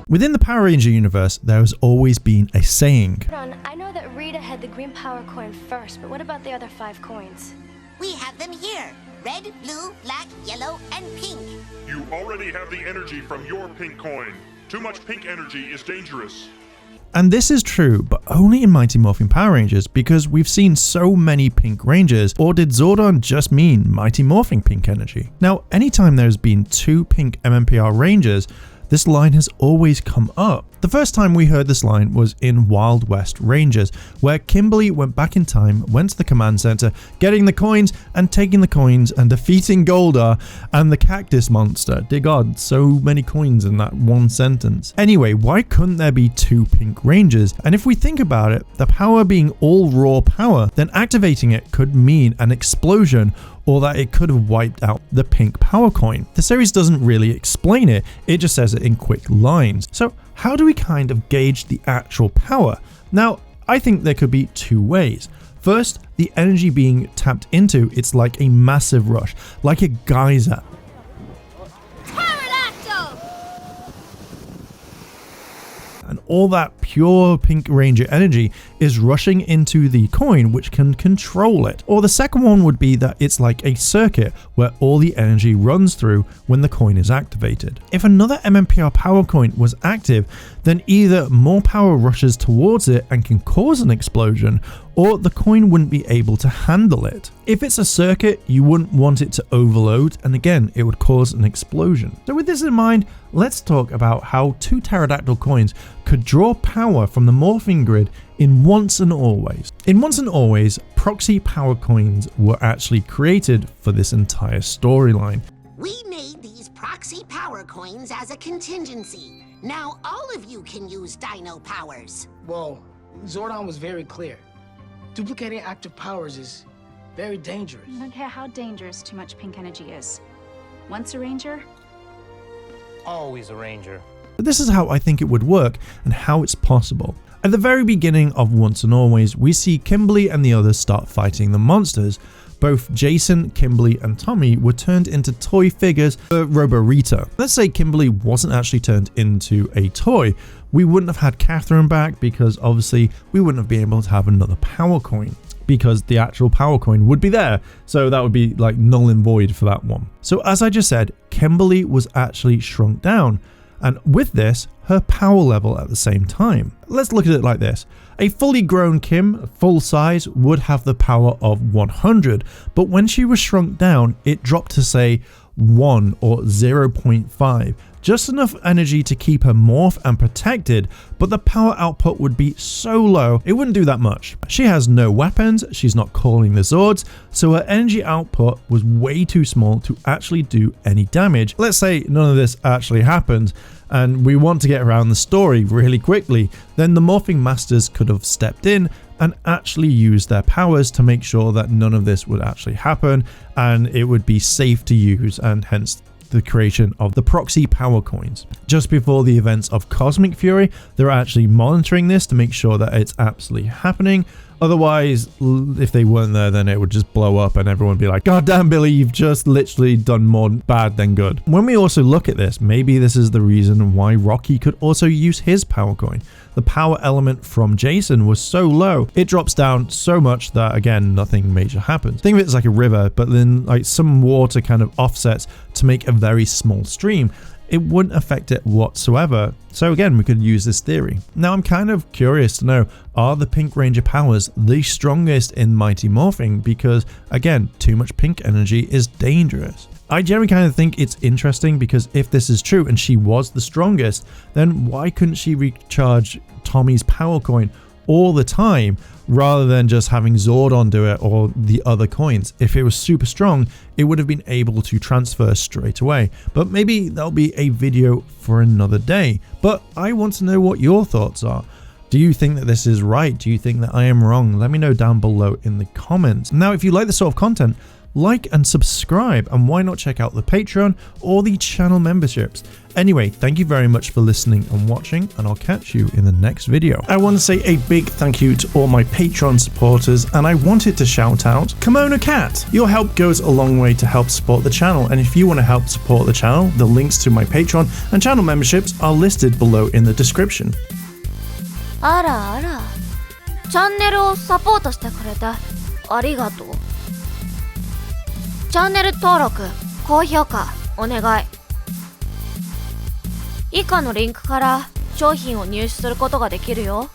Within the Power Ranger universe, there has always been a saying. I know that Rita had the green power coin first, but what about the other 5 coins? We have them here. Red, blue, black, yellow, and pink. You already have the energy from your pink coin. Too much pink energy is dangerous. And this is true, but only in Mighty Morphin Power Rangers because we've seen so many pink Rangers, or did Zordon just mean Mighty Morphing Pink Energy? Now, anytime there's been 2 pink MMPR Rangers, this line has always come up. The first time we heard this line was in Wild West Rangers, where Kimberly went back in time, went to the command center, getting the coins and taking the coins and defeating Goldar and the cactus monster. Dear God, so many coins in that one sentence. Anyway, why couldn't there be 2 pink Rangers? And if we think about it, the power being all raw power, then activating it could mean an explosion, or that it could have wiped out the pink power coin. The series doesn't really explain it, it just says it in quick lines. So how do we kind of gauge the actual power? Now, I think there could be 2 ways. First, the energy being tapped into, it's like a massive rush, like a geyser. And all that pure pink ranger energy is rushing into the coin, which can control it. Or the second one would be that it's like a circuit where all the energy runs through when the coin is activated. If another MMPR power coin was active, then either more power rushes towards it and can cause an explosion, or the coin wouldn't be able to handle it. If it's a circuit, you wouldn't want it to overload, and again, it would cause an explosion. So with this in mind, let's talk about how 2 pterodactyl coins could draw power from the morphing grid in Once and Always. In Once and Always, proxy power coins were actually created for this entire storyline. We made these proxy power coins as a contingency. Now all of you can use dino powers. Well, Zordon was very clear. Duplicating active powers is very dangerous. I don't care how dangerous too much pink energy is. Once a ranger, always a ranger. But this is how I think it would work and how it's possible. At the very beginning of Once and Always, we see Kimberly and the others start fighting the monsters. Both Jason, Kimberly, and Tommy were turned into toy figures for Robo-Rita. Let's say Kimberly wasn't actually turned into a toy. We wouldn't have had Catherine back because obviously we wouldn't have been able to have another power coin because the actual power coin would be there. So that would be like null and void for that one. So as I just said, Kimberly was actually shrunk down. And with this, her power level at the same time. Let's look at it like this. A fully grown Kim, full size, would have the power of 100, but when she was shrunk down, it dropped to say 1 or 0.5. Just enough energy to keep her morph and protected, but the power output would be so low, it wouldn't do that much. She has no weapons, she's not calling the Zords, so her energy output was way too small to actually do any damage. Let's say none of this actually happens, and we want to get around the story really quickly, then the Morphing Masters could have stepped in and actually used their powers to make sure that none of this would actually happen, and it would be safe to use, and hence the creation of the proxy power coins. Just before the events of Cosmic Fury, they're actually monitoring this to make sure that it's absolutely happening. Otherwise, if they weren't there, then it would just blow up and everyone would be like, God damn, Billy, you've just literally done more bad than good. When we also look at this, maybe this is the reason why Rocky could also use his power coin. The power element from Jason was so low, it drops down so much that, again, nothing major happens. Think of it as like a river, but then like some water kind of offsets to make a very small stream. It wouldn't affect it whatsoever. So again, we could use this theory. Now I'm kind of curious to know, are the Pink Ranger powers the strongest in Mighty Morphing? Because again, too much pink energy is dangerous. I generally kind of think it's interesting because if this is true and she was the strongest, then why couldn't she recharge Tommy's power coin all the time rather than just having Zordon do it or the other coins? If it was super strong, it would have been able to transfer straight away. But maybe that'll be a video for another day. But I want to know what your thoughts are. Do you think that this is right? Do you think that I am wrong? Let me know down below in the comments. Now, if you like this sort of content, like and subscribe, and why not check out the Patreon or the channel memberships. Anyway, thank you very much for listening and watching, and I'll catch you in the next video. I want to say a big thank you to all my Patreon supporters, and I wanted to shout out Kimona Cat. Your help goes a long way to help support the channel, and if you want to help support the channel, the links to my Patreon and channel memberships are listed below in the description. あらあら、チャンネルをサポートしてくれてありがとう。チャンネル登録、高評価お願い。以下のリンクから商品を入手することができるよ。